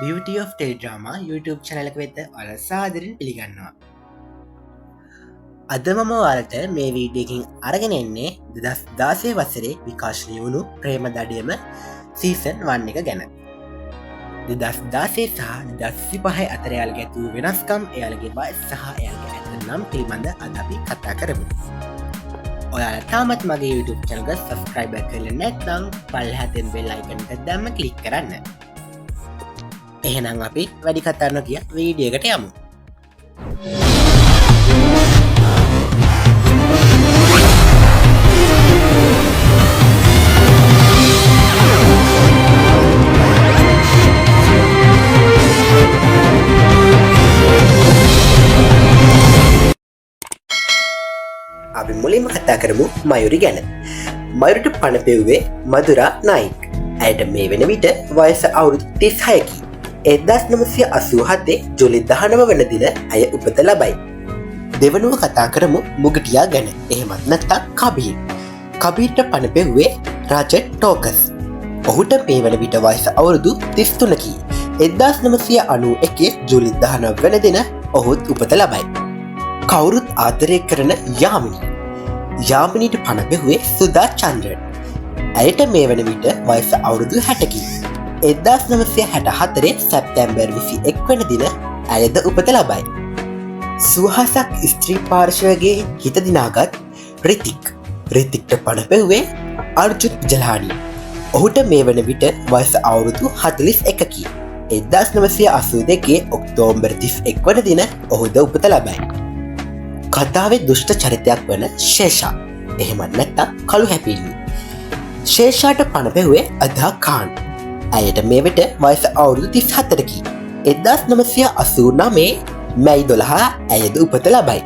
Beauty of Teledrama YouTube channel එක වෙත ඔයාලා සාදරයෙන් පිළිගන්නවා. අද මම ඔයාලට මේ වීඩියෝ එකකින් අරගෙන එන්නේ 2016 වසරේ විකාශනය වුණු ප්‍රේම දඩයම සීසන් 1 එක ගැන. 2016 සහ 2025 අතර එයාලගේ ඇති වූ වෙනස්කම්, එයාලගේ වයස සහ එයාලගේ ඇත්ත නම් පිළිබඳ අද අපි කතා කරමු. ඔයාලා තාමත් මගේ YouTube channel එක subscribe කරලා නැත්නම් පල්ලෙහා තියෙන bell icon එක දැම්ම click කරන්න. එහෙනම් අපි වැඩි කතා නොකිය වීඩියෝ එකට යමු. අපි මුලින්ම කතා කරමු මයුරි ගැන. මයුරිට පණ පෙව්වේ මදුරා නායික්. ඇයට මේ වෙන විට වයස අවුරුදු 36කි. 1987 ජුලි 19 වන දින ඇය උපත ලබයි. දෙවනුව කතා කරමු මුගටියා ගැන. එහෙමත් නැත්නම් කබීර්. කබීර්ට පණ පෙව්වේ රාජට් ටෝකස්. ඔහුට මේ වන විට වයස අවුරුදු 33කි. 1991 ජුලි 19 වන දින ඔහුත් උපත ලබයි. කවුරුත් ආදරය කරන යාමිනි. යාමිනිට පණ පෙව්වේ සුදා චන්ද්‍රන්. ඇයට මේ වන විට වයස අවුරුදු 60කි. 1964 සැප්තැම්බර් 21 වන දින ඇයද උපත ලබයි. සුවහසක් ස්ත්‍රී පාර්ශවගේ හිත දිනාගත් රිතික්ට පණ පෙව්වේ අර්ජුන් ජලහානි. ඔහුට මේ වන විට වයස අවුරුදු 41කි. 1982 ඔක්තෝබර් 31 වන දින ඔහුද උපත ලබයි. කතාවේ දුෂ්ට චරිතයක් වන ශේෂා, එහෙමත් නැත්නම් කළු හැපිලි. ශේෂාට පණ පෙව්වේ අදා කාන්. ඇයට මේ විට වයස අවුරුදු 34කි. 1989 මැයි 12 ඇයද උපත ලබයි.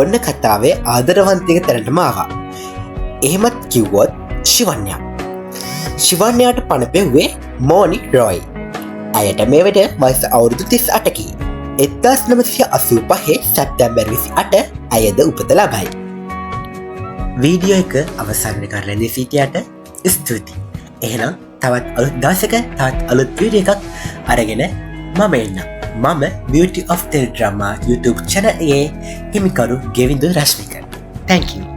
ඔන්න කතාවේ ආදරවන්තික තැනටම ආවා. එහෙමත් කිව්වොත් ශිවන්‍යා. ශිවන්‍යාට පණ පෙව්වේ මෝනි රොයි. ඇයට මේ විට වයස අවුරුදු 38කි. 1985 සැප්තැම්බර් 28 ඇයද උපත ලබයි. වීඩියෝ එක අවසන් කරලා සිටියට ස්තුතියි. එහෙනම් තවත් අලුත් දවසක තවත් අලුත් වීඩියෝ එකක් අරගෙන මම එන්නම්. මම Beauty of Teledrama YouTube channel එකේ හිමිකරු ගෙවිඳු රශ්මික. Thank you.